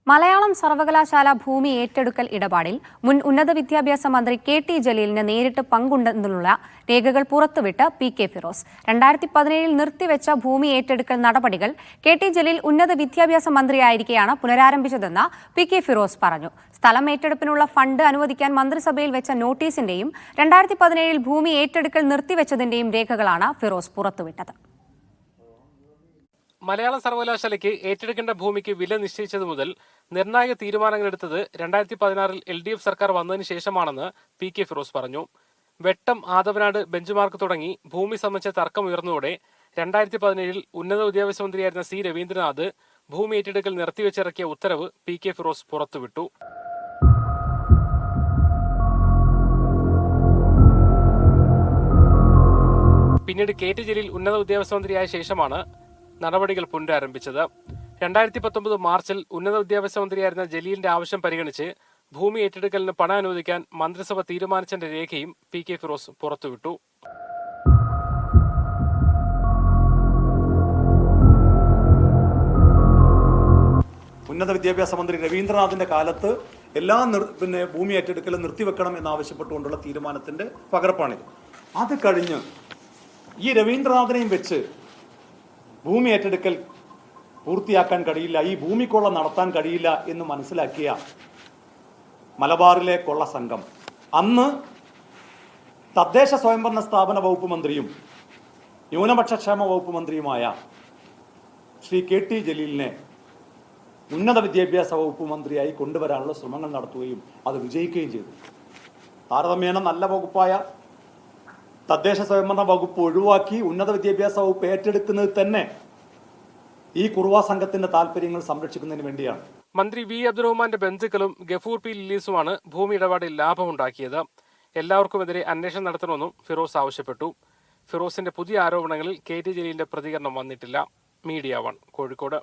മലയാളം സർവകലാശാല ഭൂമി ഏറ്റെടുക്കൽ ഇടപാടിൽ മുൻ ഉന്നത വിദ്യാഭ്യാസ മന്ത്രി കെ.ടി. ജലീലിന് നേരിട്ട് പങ്കുണ്ടെന്നുള്ള രേഖകൾ പുറത്തുവിട്ട് പി.കെ. ഫിറോസ്. 2017 നിർത്തിവെച്ച ഭൂമി ഏറ്റെടുക്കൽ നടപടികൾ കെ.ടി. ജലീൽ ഉന്നത വിദ്യാഭ്യാസ മന്ത്രിയായിരിക്കെയാണ് പുനരാരംഭിച്ചതെന്ന് പി.കെ. ഫിറോസ് പറഞ്ഞു. സ്ഥലം ഏറ്റെടുപ്പിനുള്ള ഫണ്ട് അനുവദിക്കാൻ മന്ത്രിസഭയിൽ വെച്ച നോട്ടീസിന്റെയും 2017 ഭൂമി ഏറ്റെടുക്കൽ നിർത്തിവെച്ചതിന്റെയും രേഖകളാണ് ഫിറോസ് പുറത്തുവിട്ടത്. മലയാള സർവകലാശാലയ്ക്ക് ഏറ്റെടുക്കേണ്ട ഭൂമിക്ക് വില നിശ്ചയിച്ചതു മുതൽ നിർണായക തീരുമാനങ്ങളെടുത്തത് 2016 LDF സർക്കാർ വന്നതിന് ശേഷമാണെന്ന് പി.കെ. ഫിറോസ് പറഞ്ഞു. വെട്ടം, ആദവനാട്, ബെഞ്ചുമാർക്ക് തുടങ്ങി ഭൂമി സംബന്ധിച്ച തർക്കം ഉയർന്നതോടെ 2017 ഉന്നത വിദ്യാഭ്യാസ മന്ത്രിയായിരുന്ന സി രവീന്ദ്രനാഥ് ഭൂമി ഏറ്റെടുക്കൽ നിർത്തിവെച്ചിറക്കിയ ഉത്തരവ് പി.കെ. ഫിറോസ് പുറത്തുവിട്ടു. പിന്നീട് കെ.ടി. ജലീൽ ഉന്നത വിദ്യാഭ്യാസ മന്ത്രിയായ ശേഷമാണ് നടപടികൾ പുനരാരംഭിച്ചത്. 2019 മാർച്ചിൽ ഉന്നത വിദ്യാഭ്യാസ മന്ത്രിയായിരുന്ന ജലീലിന്റെ ആവശ്യം പരിഗണിച്ച് ഭൂമി ഏറ്റെടുക്കലിന് പണം അനുവദിക്കാൻ മന്ത്രിസഭ തീരുമാനിച്ചതിന്റെ രേഖയും പി.കെ. ഫിറോസ് പുറത്തുവിട്ടു. ഉന്നത വിദ്യാഭ്യാസ മന്ത്രി രവീന്ദ്രനാഥിന്റെ കാലത്ത് എല്ലാ ഭൂമി ഏറ്റെടുക്കലും നിർത്തിവെക്കണം എന്നാവശ്യപ്പെട്ടുകൊണ്ടുള്ള തീരുമാനത്തിന്റെ പകർപ്പാണിത്. അത് കഴിഞ്ഞ് ഈ രവീന്ദ്രനാഥിനെയും വെച്ച് ഭൂമി ഏറ്റെടുക്കൽ പൂർത്തിയാക്കാൻ കഴിയില്ല, ഈ ഭൂമിക്കൊള്ള നടത്താൻ കഴിയില്ല എന്ന് മനസ്സിലാക്കിയ മലബാറിലെ കൊള്ള സംഘം അന്ന് തദ്ദേശ സ്വയംഭരണ സ്ഥാപന വകുപ്പ് മന്ത്രിയും ന്യൂനപക്ഷ ക്ഷേമ വകുപ്പ് മന്ത്രിയുമായ ശ്രീ കെ.ടി. ജലീലിനെ ഉന്നത വിദ്യാഭ്യാസ വകുപ്പ് മന്ത്രിയായി കൊണ്ടുവരാനുള്ള ശ്രമങ്ങൾ നടത്തുകയും അത് വിജയിക്കുകയും ചെയ്തു. താരതമ്യേന നല്ല വകുപ്പായ തദ്ദേശ സ്വയംഭരണ വകുപ്പ് ഒഴിവാക്കി ഉന്നത വിദ്യാഭ്യാസ വകുപ്പ് ഏറ്റെടുക്കുന്നത് തന്നെ ഈ കുറുവാ സംഘത്തിന്റെ താല്പര്യങ്ങൾ സംരക്ഷിക്കുന്നതിന് വേണ്ടിയാണ്. മന്ത്രി വി. അബ്ദുറഹ്മാന്റെ ബന്ധുക്കളും ഗഫൂർ പി. ലില്ലീസുമാണ് ഭൂമി ഇടപാടിൽ ലാഭമുണ്ടാക്കിയത്. എല്ലാവർക്കുമെതിരെ അന്വേഷണം നടത്തണമെന്നും ഫിറോസ് ആവശ്യപ്പെട്ടു. ഫിറോസിന്റെ പുതിയ ആരോപണങ്ങളിൽ കെ.ടി. ജലീലിന്റെ പ്രതികരണം വന്നിട്ടില്ല. മീഡിയ 1 കോഴിക്കോട്.